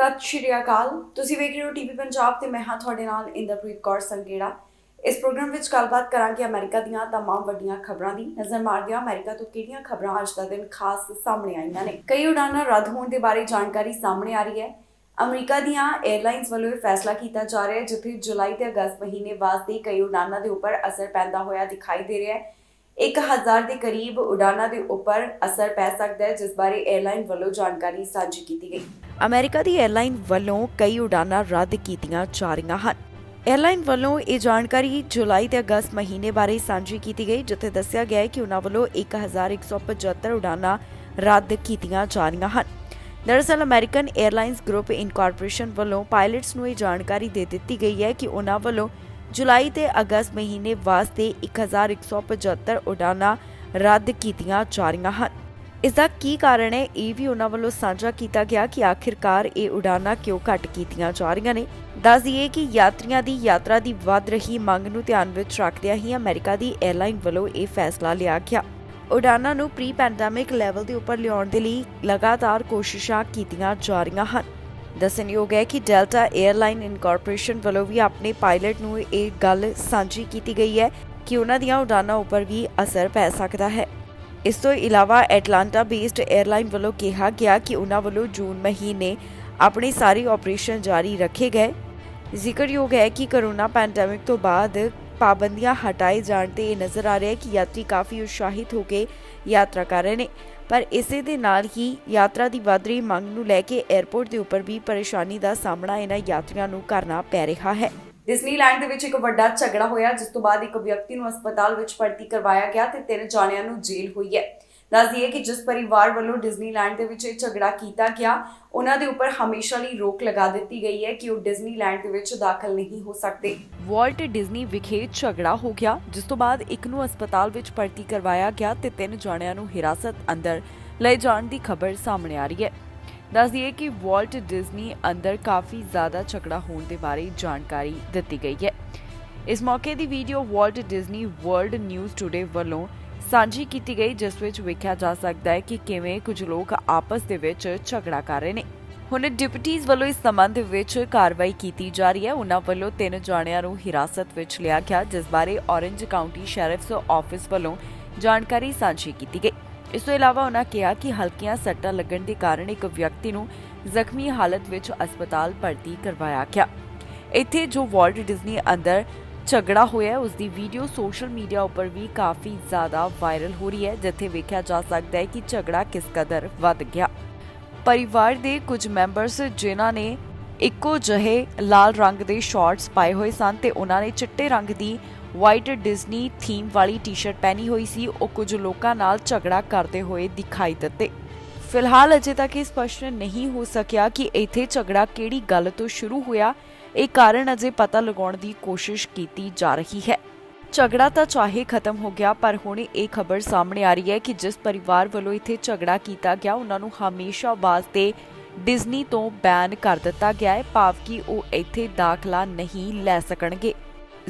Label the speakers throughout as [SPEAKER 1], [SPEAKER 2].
[SPEAKER 1] ਸਤਿ ਸ਼੍ਰੀ ਅਕਾਲ। ਤੁਸੀਂ ਵੇਖ ਰਹੇ ਹੋ ਟੀਵੀ ਪੰਜਾਬ ਤੇ ਮੈਂ ਹਾਂ ਤੁਹਾਡੇ ਨਾਲ ਇੰਦਰਪ੍ਰੀਤ ਕੌਰ ਸੰਗੇੜਾ। ਇਸ ਪ੍ਰੋਗਰਾਮ ਵਿੱਚ ਗੱਲਬਾਤ ਕਰਾਂਗੇ ਅਮਰੀਕਾ ਦੀਆਂ तमाम ਵੱਡੀਆਂ ਖਬਰਾਂ ਦੀ। ਨਜ਼ਰ ਮਾਰਦੇ ਹਾਂ ਅਮਰੀਕਾ ਤੋਂ ਕਿਹੜੀਆਂ ਖਬਰਾਂ ਅੱਜ ਦਾ ਦਿਨ ਖਾਸ ਸਾਹਮਣੇ ਆਈਆਂ ਨੇ। ਕਈ ਉਡਾਨਾਂ ਰੱਦ ਹੋਣ ਦੇ ਬਾਰੇ ਜਾਣਕਾਰੀ ਸਾਹਮਣੇ ਆ ਰਹੀ ਹੈ। ਅਮਰੀਕਾ ਦੀਆਂ 에ਅਰਲਾਈਨਸ ਵੱਲੋਂ ਇਹ ਫੈਸਲਾ ਕੀਤਾ ਜਾ ਰਿਹਾ ਹੈ ਜਿੱਥੇ ਜੁਲਾਈ ਤੇ ਅਗਸਤ ਮਹੀਨੇ ਵਾਸਤੇ ਕਈ ਉਡਾਨਾਂ ਦੇ ਉੱਪਰ ਅਸਰ ਪੈਂਦਾ ਹੋਇਆ ਦਿਖਾਈ ਦੇ ਰਿਹਾ ਹੈ। 1000 ਦੇ ਕਰੀਬ ਉਡਾਨਾਂ ਦੇ ਉੱਪਰ ਅਸਰ ਪੈ ਸਕਦਾ ਹੈ, ਜਿਸ ਬਾਰੇ 에ਅਰਲਾਈਨ ਵੱਲੋਂ ਜਾਣਕਾਰੀ ਸਾਂਝੀ ਕੀਤੀ ਗਈ। ਅਮਰੀਕਾ ਦੀ 에ਅਰਲਾਈਨ ਵੱਲੋਂ ਕਈ ਉਡਾਨਾਂ ਰੱਦ ਕੀਤੀਆਂ ਜਾ ਰਹੀਆਂ ਹਨ। 에ਅਰਲਾਈਨ ਵੱਲੋਂ ਇਹ ਜਾਣਕਾਰੀ ਜੁਲਾਈ ਤੇ ਅਗਸਤ ਮਹੀਨੇ ਬਾਰੇ ਸਾਂਝੀ ਕੀਤੀ ਗਈ, ਜਿੱਥੇ ਦੱਸਿਆ ਗਿਆ ਹੈ ਕਿ ਉਨ੍ਹਾਂ ਵੱਲੋਂ 1175 ਉਡਾਨਾਂ ਰੱਦ ਕੀਤੀਆਂ ਜਾ ਰਹੀਆਂ ਹਨ। ਦਰਅਸਲ ਅਮਰੀਕਨ 에ਅਰਲਾਈਨਸ ਗਰੁੱਪ ਇਨਕਾਰਪੋਰੇਸ਼ਨ ਵੱਲੋਂ ਪਾਇਲਟਸ ਨੂੰ ਇਹ ਜਾਣਕਾਰੀ ਦੇ ਦਿੱਤੀ ਗਈ ਹੈ ਕਿ ਉਨ੍ਹਾਂ ਵੱਲੋਂ ਜੁਲਾਈ ਤੇ ਅਗਸਤ ਮਹੀਨੇ ਵਾਸਤੇ 1175 ਉਡਾਨਾਂ ਰੱਦ ਕੀਤੀਆਂ ਜਾ ਰਹੀਆਂ ਹਨ। ਇਸ ਦਾ ਕੀ ਕਾਰਨ ਹੈ, ਇਹ ਵੀ ਉਹਨਾਂ ਵੱਲੋਂ ਸਾਂਝਾ ਕੀਤਾ ਗਿਆ ਕਿ ਆਖਿਰਕਾਰ ਇਹ ਉਡਾਨਾਂ ਕਿਉਂ ਘੱਟ ਕੀਤੀਆਂ ਜਾ ਰਹੀਆਂ ਨੇ। ਦੱਸ ਦਈਏ ਕਿ ਯਾਤਰੀਆਂ ਦੀ ਯਾਤਰਾ ਦੀ ਵੱਧ ਰਹੀ ਮੰਗ ਨੂੰ ਧਿਆਨ ਵਿੱਚ ਰੱਖਦਿਆਂ ਹੀ ਅਮਰੀਕਾ ਦੀ 에ਅਰਲਾਈਨ ਵੱਲੋਂ ਇਹ ਫੈਸਲਾ ਲਿਆ ਗਿਆ। ਉਡਾਨਾਂ ਨੂੰ ਪ੍ਰੀ ਪੈਂਡੈਮਿਕ ਲੈਵਲ ਦੇ ਉੱਪਰ ਲਿਆਉਣ ਦੇ ਲਈ ਲਗਾਤਾਰ ਕੋਸ਼ਿਸ਼ਾਂ ਕੀਤੀਆਂ ਜਾ ਰਹੀਆਂ ਹਨ। ਦੱਸਣਯੋਗ ਹੈ ਕਿ ਡੈਲਟਾ 에ਅਰਲਾਈਨ ਇਨਕਾਰਪੋਰੇਸ਼ਨ ਵੱਲੋਂ ਵੀ ਆਪਣੇ ਪਾਇਲਟ ਨੂੰ ਇਹ ਗੱਲ ਸਾਂਝੀ ਕੀਤੀ ਗਈ ਹੈ ਕਿ ਉਹਨਾਂ ਦੀਆਂ ਉਡਾਨਾਂ ਉੱਪਰ ਵੀ ਅਸਰ ਪੈ ਸਕਦਾ ਹੈ। ਇਸ ਤੋਂ ਇਲਾਵਾ ਐਟਲਾਂਟਾ ਬੇਸਡ 에ਅਰਲਾਈਨ ਵੱਲੋਂ ਕਿਹਾ ਗਿਆ ਕਿ ਉਹਨਾਂ ਵੱਲੋਂ ਜੂਨ ਮਹੀਨੇ ਆਪਣੇ ਸਾਰੇ ਆਪਰੇਸ਼ਨ ਜਾਰੀ ਰੱਖੇ ਗਏ। ਜ਼ਿਕਰਯੋਗ ਹੈ ਕਿ ਕੋਰੋਨਾ ਪੈਂਡੈਮਿਕ ਤੋਂ ਬਾਅਦ ਪਾਬੰਦੀਆਂ ਹਟਾਏ ਜਾਣ ਤੇ ਇਹ ਨਜ਼ਰ ਆ ਰਿਹਾ ਹੈ ਕਿ ਯਾਤਰੀ ਕਾਫੀ ਉਤਸ਼ਾਹਿਤ ਹੋ ਕੇ ਯਾਤਰਾ ਕਰ ਰਹੇ ਨੇ, ਪਰ ਇਸੇ ਦੇ ਨਾਲ ਹੀ ਯਾਤਰਾ ਦੀ ਵੱਧ ਰਹੀ ਮੰਗ ਨੂੰ ਲੈ ਕੇ 에ਅਰਪੋਰਟ ਦੇ ਉੱਪਰ ਵੀ ਪਰੇਸ਼ਾਨੀ ਦਾ ਸਾਹਮਣਾ ਇਹਨਾਂ ਯਾਤਰੀਆਂ ਨੂੰ ਕਰਨਾ ਪੈ ਰਿਹਾ ਹੈ। ਡਿਜ਼ਨੀਲੈਂਡ ਦੇ ਵਿੱਚ ਇੱਕ ਵੱਡਾ ਝਗੜਾ ਹੋਇਆ, ਜਿਸ ਤੋਂ ਬਾਅਦ ਇੱਕ ਵਿਅਕਤੀ ਨੂੰ ਹਸਪਤਾਲ ਵਿੱਚ ਭਰਤੀ ਕਰਵਾਇਆ ਗਿਆ ਤੇ 3 ਜਾਣਿਆਂ ਨੂੰ ਜੇਲ੍ਹ ਹੋਈ ਹੈ। ਦੱਸ ਦਈਏ ਕਿ ਜਿਸ ਪਰਿਵਾਰ ਵੱਲੋਂ ਡਿਜ਼ਨੀਲੈਂਡ ਦੇ ਵਿੱਚ ਇਹ ਝਗੜਾ ਕੀਤਾ ਗਿਆ, ਉਹਨਾਂ ਦੇ ਉੱਪਰ ਹਮੇਸ਼ਾ ਲਈ ਰੋਕ ਲਗਾ ਦਿੱਤੀ ਗਈ ਹੈ ਕਿ ਉਹ ਡਿਜ਼ਨੀਲੈਂਡ ਦੇ ਵਿੱਚ ਦਾਖਲ ਨਹੀਂ ਹੋ ਸਕਦੇ। ਵਾਲਟ ਡਿਜ਼ਨੀ ਵਿਖੇ ਝਗੜਾ ਹੋ ਗਿਆ, ਜਿਸ ਤੋਂ ਬਾਅਦ ਇੱਕ ਨੂੰ ਹਸਪਤਾਲ ਵਿੱਚ ਭਰਤੀ ਕਰਵਾਇਆ ਗਿਆ ਤੇ 3 ਜਾਣਿਆਂ ਨੂੰ ਹਿਰਾਸਤ ਅੰਦਰ ਲਏ ਜਾਣ ਦੀ ਖਬਰ ਸਾਹਮਣੇ ਆ ਰਹੀ ਹੈ। ਦੱਸ ਦਈਏ ਕਿ ਵਾਲਟ ਡਿਜ਼ਨੀ ਅੰਦਰ ਕਾਫੀ ਜ਼ਿਆਦਾ ਝਗੜਾ ਹੋਣ ਦੇ ਬਾਰੇ ਜਾਣਕਾਰੀ ਦਿੱਤੀ ਗਈ ਹੈ। ਇਸ ਮੌਕੇ ਦੀ video wallet Disney world news today ਵੱਲੋਂ ਸਾਂਝੀ ਕੀਤੀ ਗਈ, ਜਿਸ ਵਿੱਚ ਵੇਖਿਆ ਜਾ ਸਕਦਾ ਹੈ ਕਿ ਕਿਵੇਂ ਕੁਝ ਲੋਕ ਆਪਸ ਦੇ ਵਿੱਚ ਝਗੜਾ ਕਰ ਰਹੇ ਨੇ। ਹੁਣ ਡਿਪਟੀਜ਼ ਵੱਲੋਂ ਇਸ ਸੰਬੰਧ ਵਿੱਚ ਕਾਰਵਾਈ ਕੀਤੀ ਜਾ ਰਹੀ ਹੈ। ਉਹਨਾਂ ਵੱਲੋਂ 3 ਜਾਣਿਆਂ ਨੂੰ ਹਿਰਾਸਤ ਵਿੱਚ ਲਿਆ ਗਿਆ, ਜਿਸ ਬਾਰੇ ਔਰੰਜ ਕਾਉਂਟੀ ਸ਼ੈਰਿਫਸ ਆਫਿਸ ਵੱਲੋਂ ਜਾਣਕਾਰੀ ਸਾਂਝੀ ਕੀਤੀ ਗਈ। ਇਸ ਤੋਂ ਇਲਾਵਾ ਉਹਨਾਂ ਕਿਹਾ ਕਿ ਹਲਕੀਆਂ ਸੱਟਾਂ ਲੱਗਣ ਦੇ ਕਾਰਨ ਇੱਕ ਵਿਅਕਤੀ ਨੂੰ ਜ਼ਖਮੀ ਹਾਲਤ ਵਿੱਚ ਹਸਪਤਾਲ ਭਰਤੀ ਕਰਵਾਇਆ ਗਿਆ। ਇੱਥੇ ਜੋ ਵਾਲਟ ਡਿਜ਼ਨੀ ਅੰਦਰ ਝਗੜਾ ਹੋਇਆ, ਉਸ ਦੀ ਵੀਡੀਓ ਸੋਸ਼ਲ ਮੀਡੀਆ ਉੱਪਰ ਵੀ ਕਾਫੀ ਜ਼ਿਆਦਾ ਵਾਇਰਲ ਹੋ ਰਹੀ ਹੈ, ਜਿੱਥੇ ਵੇਖਿਆ ਜਾ ਸਕਦਾ ਹੈ ਕਿ ਝਗੜਾ ਕਿਸ ਕਦਰ ਵੱਧ ਗਿਆ। ਪਰਿਵਾਰ ਦੇ ਕੁਝ ਮੈਂਬਰਸ ਜਿਨ੍ਹਾਂ ਨੇ ਇੱਕੋ ਜਿਹੇ ਲਾਲ ਰੰਗ ਦੇ ਸ਼ਾਰਟਸ ਪਾਏ ਹੋਏ ਸਨ ਤੇ ਉਹਨਾਂ ਨੇ ਚਿੱਟੇ ਰੰਗ ਦੀ ਵਾਈਟ ਡਿਜ਼ਨੀ ਥੀਮ ਵਾਲੀ ਟੀ-ਸ਼ਰਟ ਪਹਿਨੀ ਹੋਈ ਸੀ, ਉਹ ਕੁਝ ਲੋਕਾਂ ਨਾਲ ਝਗੜਾ ਕਰਦੇ ਹੋਏ ਦਿਖਾਈ ਦਿੱਤੇ। ਫਿਲਹਾਲ ਅਜੇ ਤੱਕ ਇਹ ਸਪਸ਼ਟ ਨਹੀਂ ਹੋ ਸਕਿਆ ਕਿ ਇੱਥੇ ਝਗੜਾ ਕਿਹੜੀ ਗੱਲ ਤੋਂ ਸ਼ੁਰੂ ਹੋਇਆ। ਇਹ ਕਾਰਨ ਅਜੇ ਪਤਾ ਲਗਾਉਣ ਦੀ ਕੋਸ਼ਿਸ਼ ਕੀਤੀ ਜਾ ਰਹੀ ਹੈ। ਝਗੜਾ ਤਾਂ ਚਾਹੇ ਖਤਮ ਹੋ ਗਿਆ, ਪਰ ਹੁਣ ਇਹ ਖਬਰ ਸਾਹਮਣੇ ਆ ਰਹੀ ਹੈ ਕਿ ਜਿਸ ਪਰਿਵਾਰ ਵੱਲੋਂ ਇੱਥੇ ਝਗੜਾ ਕੀਤਾ ਗਿਆ, ਉਹਨਾਂ ਨੂੰ ਹਮੇਸ਼ਾ ਵਾਸਤੇ ਡਿਜ਼ਨੀ ਤੋਂ ਬੈਨ ਕਰ ਦਿੱਤਾ ਗਿਆ ਹੈ, ਭਾਵ ਕਿ ਉਹ ਇੱਥੇ ਦਾਖਲਾ ਨਹੀਂ ਲੈ ਸਕਣਗੇ।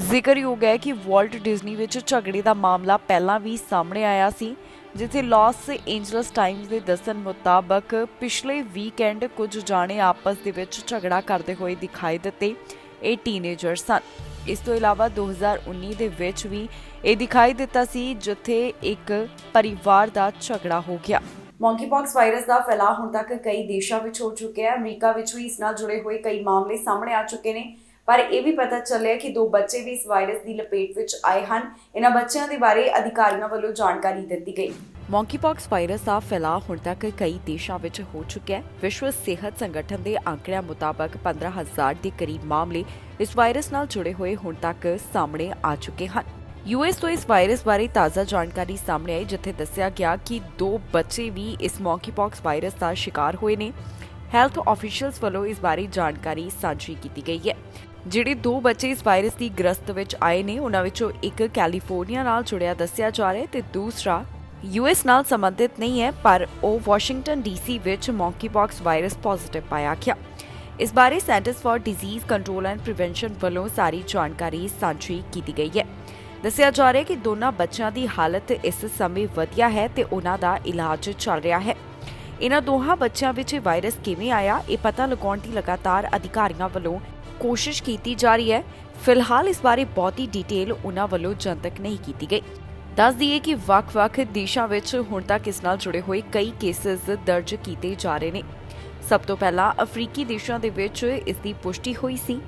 [SPEAKER 1] ਜ਼ਿਕਰਯੋਗ ਹੈ ਕਿ ਵਾਲਟ ਡਿਜ਼ਨੀ ਵਿੱਚ ਝਗੜੇ ਦਾ ਮਾਮਲਾ ਪਹਿਲਾਂ ਵੀ ਸਾਹਮਣੇ ਆਇਆ ਸੀ, ਜਿੱਥੇ ਲਾਸ ਐਂਜਲਸ ਟਾਈਮਜ਼ ਦੇ ਦੱਸਣ ਮੁਤਾਬਕ ਪਿਛਲੇ ਵੀਕਐਂਡ ਕੁਝ ਜਾਣੇ ਆਪਸ ਦੇ ਵਿੱਚ ਝਗੜਾ ਕਰਦੇ ਹੋਏ ਦਿਖਾਈ ਦਿੱਤੇ। ਇਹ ਟੀਨੇਜਰ ਸਨ। ਇਸ ਤੋਂ ਇਲਾਵਾ 2019 ਦੇ ਵਿੱਚ ਵੀ ਇਹ ਦਿਖਾਈ ਦਿੱਤਾ ਸੀ, ਜਿੱਥੇ ਇੱਕ ਪਰਿਵਾਰ ਦਾ ਝਗੜਾ ਹੋ ਗਿਆ। ਮੌਂਕੀਪੌਕਸ ਵਾਇਰਸ ਦਾ ਫੈਲਾਅ ਹੁਣ ਤੱਕ ਕਈ ਦੇਸ਼ਾਂ ਵਿੱਚ ਹੋ ਚੁੱਕਿਆ ਹੈ। ਅਮਰੀਕਾ ਵਿੱਚ ਵੀ ਇਸ ਨਾਲ ਜੁੜੇ ਹੋਏ ਕਈ ਮਾਮਲੇ ਸਾਹਮਣੇ ਆ ਚੁੱਕੇ ਨੇ, ਪਰ ਇਹ ਵੀ ਪਤਾ ਚੱਲਿਆ ਕਿ 2 ਬੱਚੇ ਵੀ ਇਸ ਵਾਇਰਸ ਦੀ ਲਪੇਟ ਵਿੱਚ ਆਏ ਹਨ। ਇਹਨਾਂ ਬੱਚਿਆਂ ਦੇ ਬਾਰੇ ਅਧਿਕਾਰੀਆਂ ਵੱਲੋਂ ਜਾਣਕਾਰੀ ਦਿੱਤੀ ਗਈ। ਮੌਂਕੀਪੌਕਸ ਵਾਇਰਸ ਦਾ ਫੈਲਾਅ ਹੁਣ ਤੱਕ ਕਈ ਦੇਸ਼ਾਂ ਵਿੱਚ ਹੋ ਚੁੱਕਿਆ ਹੈ। ਵਿਸ਼ਵ ਸਿਹਤ ਸੰਗਠਨ ਦੇ ਅੰਕੜਿਆਂ ਮੁਤਾਬਕ 15,000 ਦੇ ਕਰੀਬ ਮਾਮਲੇ ਇਸ ਵਾਇਰਸ ਨਾਲ ਜੁੜੇ ਹੋਏ ਹੁਣ ਤੱਕ ਸਾਹਮਣੇ ਆ ਚੁੱਕੇ ਹਨ। ਯੂਐਸ ਤੋਂ ਇਸ ਵਾਇਰਸ ਬਾਰੇ ਤਾਜ਼ਾ ਜਾਣਕਾਰੀ ਸਾਹਮਣੇ ਆਈ, ਜਿੱਥੇ ਦੱਸਿਆ ਗਿਆ ਕਿ 2 ਬੱਚੇ ਵੀ ਇਸ ਮੌਂਕੀਪੌਕਸ ਵਾਇਰਸ ਦਾ ਸ਼ਿਕਾਰ ਹੋਏ ਨੇ। ਹੈਲਥ ਆਫੀਸ਼ੀਅਲਸ ਵੱਲੋਂ ਇਸ ਬਾਰੇ ਜਾਣਕਾਰੀ ਸਾਂਝੀ ਕੀਤੀ ਗਈ ਹੈ। ਜਿਹੜੇ 2 ਬੱਚੇ ਇਸ ਵਾਇਰਸ ਦੀ ਗ੍ਰਸਤ ਵਿੱਚ ਆਏ ਨੇ, ਉਹਨਾਂ ਵਿੱਚੋਂ ਇੱਕ ਕੈਲੀਫੋਰਨੀਆ ਨਾਲ ਜੁੜਿਆ ਦੱਸਿਆ ਜਾ ਰਿਹਾ ਹੈ ਤੇ ਦੂਸਰਾ ਯੂਐਸ ਨਾਲ ਸੰਬੰਧਿਤ ਨਹੀਂ ਹੈ, ਪਰ ਉਹ ਵਾਸ਼ਿੰਗਟਨ ਡੀਸੀ ਵਿੱਚ ਮੌਂਕੀਪੌਕਸ ਵਾਇਰਸ ਪੋਜ਼ਿਟਿਵ ਪਾਇਆ ਗਿਆ। ਇਸ ਬਾਰੇ Centers for Disease Control and Prevention ਵੱਲੋਂ ਸਾਰੀ ਜਾਣਕਾਰੀ ਸਾਂਝੀ ਕੀਤੀ ਗਈ ਹੈ। ਦੱਸਿਆ ਜਾ ਰਿਹਾ ਹੈ ਕਿ ਦੋਨਾਂ ਬੱਚਿਆਂ ਦੀ ਹਾਲਤ ਇਸ ਸਮੇਂ ਵਧੀਆ ਹੈ ਤੇ ਉਹਨਾਂ ਦਾ ਇਲਾਜ ਚੱਲ ਰਿਹਾ ਹੈ। ਇਹਨਾਂ ਦੋਹਾਂ ਬੱਚਿਆਂ ਵਿੱਚ ਇਹ ਵਾਇਰਸ ਕਿਵੇਂ ਆਇਆ, ਇਹ ਪਤਾ ਲਗਾਉਣ ਦੀ ਲਗਾਤਾਰ ਅਧਿਕਾਰੀਆਂ ਵੱਲੋਂ ਕੋਸ਼ਿਸ਼ ਕੀਤੀ ਜਾ ਰਹੀ ਹੈ। ਫਿਲਹਾਲ ਇਸ ਬਾਰੇ ਬਹੁਤੀ ਡਿਟੇਲ ਉਹਨਾਂ ਵੱਲੋਂ ਜਨਤਕ ਨਹੀਂ ਕੀਤੀ ਗਈ। ਦੱਸ ਦਈਏ ਕਿ ਵੱਖ-ਵੱਖ ਦੇਸ਼ਾਂ ਵਿੱਚ ਹੁਣ ਤੱਕ ਇਸ ਨਾਲ ਜੁੜੇ ਹੋਏ ਕਈ ਕੇਸਿਸ ਦਰਜ ਕੀਤੇ ਜਾ ਰਹੇ ਨੇ। ਸਭ ਤੋਂ ਪਹਿਲਾਂ ਅਫਰੀਕੀ ਦੇਸ਼ਾਂ ਦੇ ਵਿੱਚ ਇਸ ਦੀ ਪੁਸ਼ਟੀ ਹੋਈ ਸੀ।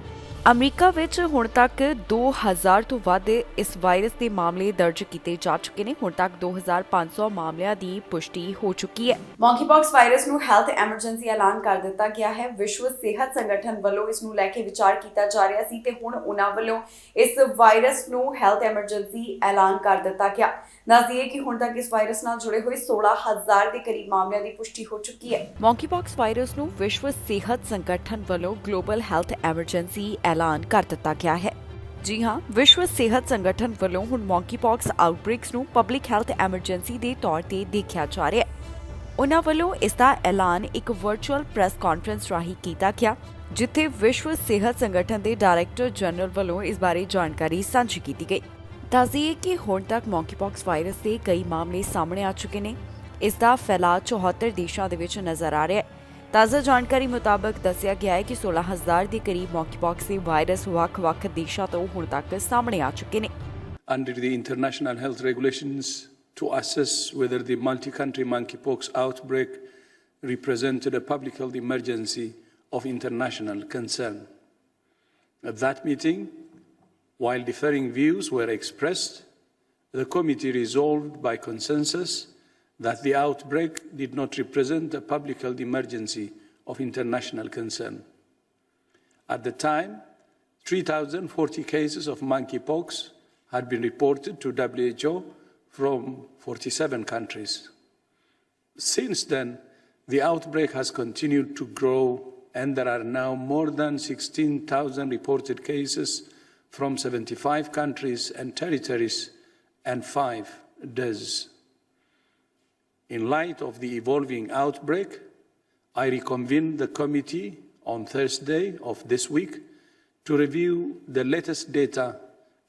[SPEAKER 1] ਅਮਰੀਕਾ ਵਿੱਚ ਹੁਣ ਤੱਕ 2000 ਤੋਂ ਵੱਧ ਇਸ ਵਾਇਰਸ ਦੇ ਮਾਮਲੇ ਦਰਜ ਕੀਤੇ ਜਾ ਚੁੱਕੇ ਨੇ। ਹੁਣ ਤੱਕ 2500 ਮਾਮਲਿਆਂ ਦੀ ਪੁਸ਼ਟੀ ਹੋ ਚੁੱਕੀ ਹੈ। ਮੌਂਕੀਪੌਕਸ ਵਾਇਰਸ ਨੂੰ ਹੈਲਥ ਐਮਰਜੈਂਸੀ ਐਲਾਨ ਕਰ ਦਿੱਤਾ ਗਿਆ ਹੈ। ਵਿਸ਼ਵ ਸਿਹਤ ਸੰਗਠਨ ਵੱਲੋਂ ਇਸ ਨੂੰ ਲੈ ਕੇ ਵਿਚਾਰ ਕੀਤਾ ਜਾ ਰਿਹਾ ਸੀ ਤੇ ਹੁਣ ਉਹਨਾਂ ਵੱਲੋਂ ਇਸ ਵਾਇਰਸ ਨੂੰ ਹੈਲਥ ਐਮਰਜੈਂਸੀ ਐਲਾਨ ਕਰ ਦਿੱਤਾ ਗਿਆ। ਦੱਸ ਦਈਏ ਕਿ ਹੁਣ ਤੱਕ ਇਸ ਵਾਇਰਸ ਨਾਲ ਜੁੜੇ ਹੋਏ 16000 ਦੇ ਕਰੀਬ ਮਾਮਲਿਆਂ ਦੀ ਪੁਸ਼ਟੀ ਹੋ ਚੁੱਕੀ ਹੈ। ਮੌਂਕੀਪੌਕਸ ਵਾਇਰਸ ਨੂੰ ਵਿਸ਼ਵ ਸਿਹਤ ਸੰਗਠਨ ਵੱਲੋਂ ਗਲੋਬਲ ਹੈਲਥ ਐਮਰਜੈਂਸੀ ਐਲਾਨ ਕਰ ਦਿੱਤਾ ਗਿਆ ਹੈ। ਜੀ ਹਾਂ, ਵਿਸ਼ਵ ਸਿਹਤ ਸੰਗਠਨ ਵੱਲੋਂ ਹੁਣ ਮੌਂਕੀਪੌਕਸ ਆਊਟਬ੍ਰੇਕਸ ਨੂੰ ਪਬਲਿਕ ਹੈਲਥ ਐਮਰਜੈਂਸੀ ਦੇ ਤੌਰ ਤੇ ਦੇਖਿਆ ਜਾ ਰਿਹਾ ਹੈ। ਉਹਨਾਂ ਵੱਲੋਂ ਇਸ ਦਾ ਐਲਾਨ ਇੱਕ ਵਰਚੁਅਲ ਪ੍ਰੈਸ ਕਾਨਫਰੰਸ ਰਾਹੀਂ ਕੀਤਾ ਗਿਆ, ਜਿੱਥੇ ਵਿਸ਼ਵ ਸਿਹਤ ਸੰਗਠਨ ਦੇ ਡਾਇਰੈਕਟਰ ਜਨਰਲ ਵੱਲੋਂ ਇਸ ਬਾਰੇ ਜਾਣਕਾਰੀ ਸਾਂਝੀ ਕੀਤੀ ਗਈ। ਦੱਸ ਦਈਏ ਕਿ ਹੁਣ ਤੱਕ ਮੌਂਕੀਪੌਕਸ ਵਾਇਰਸ ਦੇ ਕਈ ਮਾਮਲੇ ਸਾਹਮਣੇ ਆ ਚੁੱਕੇ ਨੇ। ਇਸ ਦਾ ਫੈਲਾਅ 74 ਦੇਸ਼ਾਂ ਦੇ ਵਿੱਚ ਨਜ਼ਰ ਆ ਰਿਹਾ ਹੈ। ਤਾਜ਼ਾ ਜਾਣਕਾਰੀ ਮੁਤਾਬਕ ਦੱਸਿਆ ਗਿਆ ਹੈ ਕਿ 16000 ਦੇ ਕਰੀਬ ਮੌਂਕੀਪੌਕਸ ਦੇ ਵਾਇਰਸ ਵੱਖ-ਵੱਖ ਦੇਸ਼ਾਂ ਤੋਂ ਹੁਣ ਤੱਕ ਸਾਹਮਣੇ ਆ ਚੁੱਕੇ ਨੇ।
[SPEAKER 2] Under the international health regulations to assess whether the multi-country monkeypox outbreak represented a public health emergency of international concern. At that meeting, while differing views were expressed, the committee resolved by consensus that the outbreak did not represent a public health emergency of international concern. At the time, 3,040 cases of monkeypox had been reported to WHO from 47 countries. Since then, the outbreak has continued to grow, and there are now more than 16,000 reported cases from 75 countries and territories and 5 deaths. In light of the evolving outbreak, I reconvened the committee on Thursday of this week to review the latest data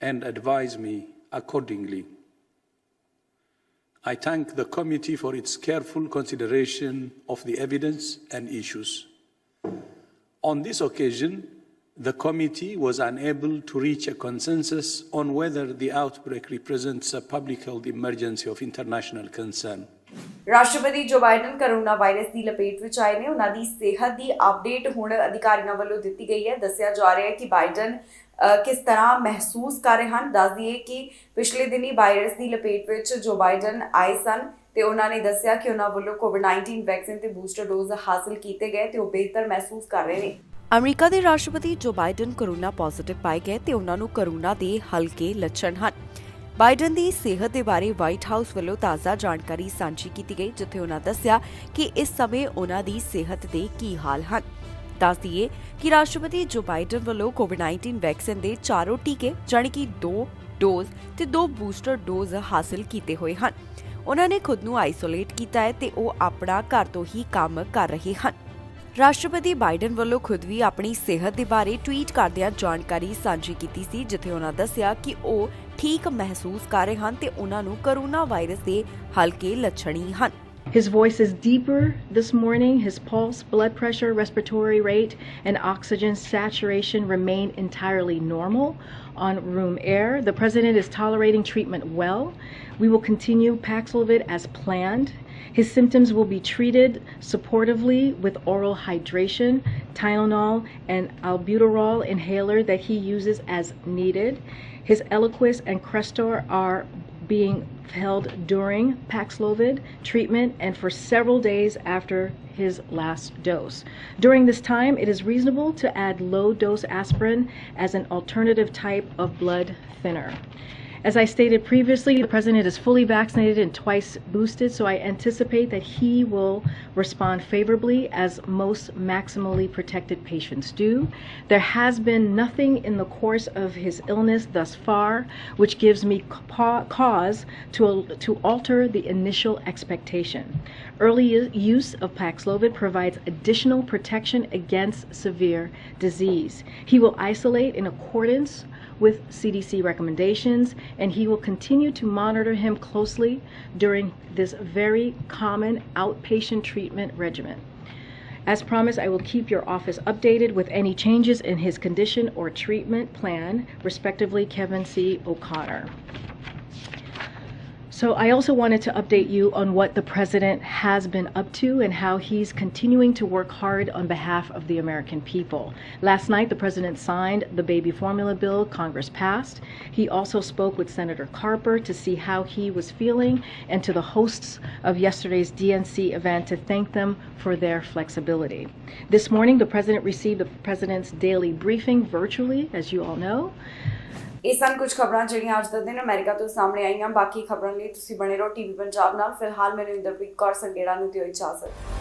[SPEAKER 2] and advise me accordingly. I thank the committee for its careful consideration of the evidence and issues. On this occasion, the committee was unable to reach a consensus on whether the outbreak represents a public health emergency of international concern.
[SPEAKER 1] ਰਾਸ਼ਟਰਪਤੀ ਜੋ Biden corona virus ਦੀ ਲਪੇਟ ਵਿੱਚ ਆਏ ਨੇ। ਉਹਨਾਂ ਦੀ ਸਿਹਤ ਦੀ update ਹੁਣ ਅਧਿਕਾਰੀਆਂ ਵੱਲੋਂ ਦਿੱਤੀ ਗਈ ਹੈ। ਦੱਸਿਆ ਜਾ ਰਿਹਾ ਹੈ ਕਿ ਬਾਈਡਨ ਕਿਸ ਤਰ੍ਹਾਂ ਮਹਿਸੂਸ ਕਰ ਰਹੇ ਹਨ। ਦੱਸ ਦਈਏ ਕਿ ਪਿਛਲੇ ਦਿਨੀ ਵਾਇਰਸ ਦੀ ਲਪੇਟ ਵਿੱਚ ਜੋ ਬਾਈਡਨ ਆਏ ਸਨ ਤੇ ਉਹਨਾਂ ਨੇ ਦੱਸਿਆ ਕਿ ਉਹਨਾਂ ਵੱਲੋਂ ਕੋਵਿਡ-19 ਵੈਕਸੀਨ ਤੇ ਬੂਸਟਰ ਡੋਜ਼ ਹਾਸਲ ਕੀਤੇ ਗਏ ਤੇ ਉਹ ਬਿਹਤਰ ਮਹਿਸੂਸ ਕਰ ਰਹੇ ਨੇ। ਅਮਰੀਕਾ ਦੇ ਰਾਸ਼ਟਰਪਤੀ ਜੋ ਬਾਈਡਨ ਕੋਰੋਨਾ ਪੋਜ਼ਿਟਿਵ ਪਾਏ ਗਏ ਤੇ ਉਹਨਾਂ ਨੂੰ ਕੋਰੋਨਾ ਦੇ ਹਲਕੇ ਲੱਛਣ ਹਨ। ਬਾਈਡਨ ਦੀ ਸਿਹਤ ਦੇ ਬਾਰੇ ਵਾਈਟ ਹਾਊਸ ਵੱਲੋਂ ਤਾਜ਼ਾ ਜਾਣਕਾਰੀ ਸਾਂਝੀ ਕੀਤੀ ਗਈ, ਜਿੱਥੇ ਉਹਨਾਂ ਦੱਸਿਆ ਕਿ ਇਸ ਸਮੇਂ ਉਹਨਾਂ ਦੀ ਸਿਹਤ ਦੇ ਕੀ ਹਾਲ ਹਨ। ਦੱਸ ਦਈਏ ਕਿ ਰਾਸ਼ਟਰਪਤੀ ਜੋ ਬਾਈਡਨ ਵੱਲੋਂ ਕੋਵਿਡ-19 ਵੈਕਸੀਨ ਦੇ 4 ਟੀਕੇ ਜਾਣੀ ਕਿ 2 ਡੋਜ਼ ਤੇ 2 ਬੂਸਟਰ ਡੋਜ਼ ਹਾਸਲ ਕੀਤੇ ਹੋਏ ਹਨ। ਉਹਨਾਂ ਨੇ ਖੁਦ ਨੂੰ ਆਈਸੋਲੇਟ ਕੀਤਾ ਹੈ ਤੇ ਉਹ ਆਪਣਾ ਘਰ ਤੋਂ ਹੀ ਕੰਮ ਕਰ ਰਹੇ ਹਨ। ਰਾਸ਼ਟਰਪਤੀ ਬਾਈਡਨ ਵੱਲੋਂ ਖੁਦ ਵੀ ਆਪਣੀ ਸਿਹਤ ਦੇ ਬਾਰੇ ਟਵੀਟ ਕਰਦਿਆਂ ਜਾਣਕਾਰੀ ਸਾਂਝੀ ਕੀਤੀ ਸੀ, ਜਿੱਥੇ ਉਹਨਾਂ ਦੱਸਿਆ ਕਿ ਉਹ ਠੀਕ ਮਹਿਸੂਸ ਕਰ ਰਹੇ ਹਨ ਤੇ ਉਹਨਾਂ ਨੂੰ ਕੋਰੋਨਾ ਵਾਇਰਸ ਦੇ ਹਲਕੇ ਲੱਛਣ ਹੀ ਹਨ।
[SPEAKER 3] His voice is deeper this morning. His pulse, blood pressure, respiratory rate, and oxygen saturation remain entirely normal on room air. The president is tolerating treatment well. We will continue Paxlovid as planned. His symptoms will be treated supportively with oral hydration, Tylenol, and albuterol inhaler that he uses as needed. His Eliquis and Crestor are being held during Paxlovid treatment and for several days after his last dose. During this time, it is reasonable to add low-dose aspirin as an alternative type of blood thinner. As I stated previously, the president is fully vaccinated and twice boosted, so I anticipate that he will respond favorably as most maximally protected patients do. There has been nothing in the course of his illness thus far which gives me cause to alter the initial expectation. Early use of Paxlovid provides additional protection against severe disease. He will isolate in accordance with CDC recommendations, and he will continue to monitor him closely during this very common outpatient treatment regimen. As promised, I will keep your office updated with any changes in his condition or treatment plan, respectively, Kevin C. O'Connor. So I also wanted to update you on what the president has been up to and how he's continuing to work hard on behalf of the American people. Last night, the president signed the baby formula bill Congress passed. He also spoke with Senator Carper to see how he was feeling and to the hosts of yesterday's DNC event to thank them for their flexibility. This morning, the president received the president's daily briefing virtually, as you all know.
[SPEAKER 1] ਇਹ ਸਨ ਕੁਝ ਖਬਰਾਂ ਜਿਹੜੀਆਂ ਅੱਜ ਦੇ ਦਿਨ America ਤੋਂ ਸਾਹਮਣੇ ਆਈਆਂ। ਬਾਕੀ ਖਬਰਾਂ ਲਈ ਤੁਸੀਂ ਬਣੇ ਰਹੋ ਟੀਵੀ ਪੰਜਾਬ ਨਾਲ। ਫਿਲਹਾਲ ਮੈਨੂੰ ਇੰਦਰਪ੍ਰੀਤ ਕੌਰ ਸੰਗੇੜਾ ਨੂੰ ਦਿਓ ਇਜਾਜ਼ਤ।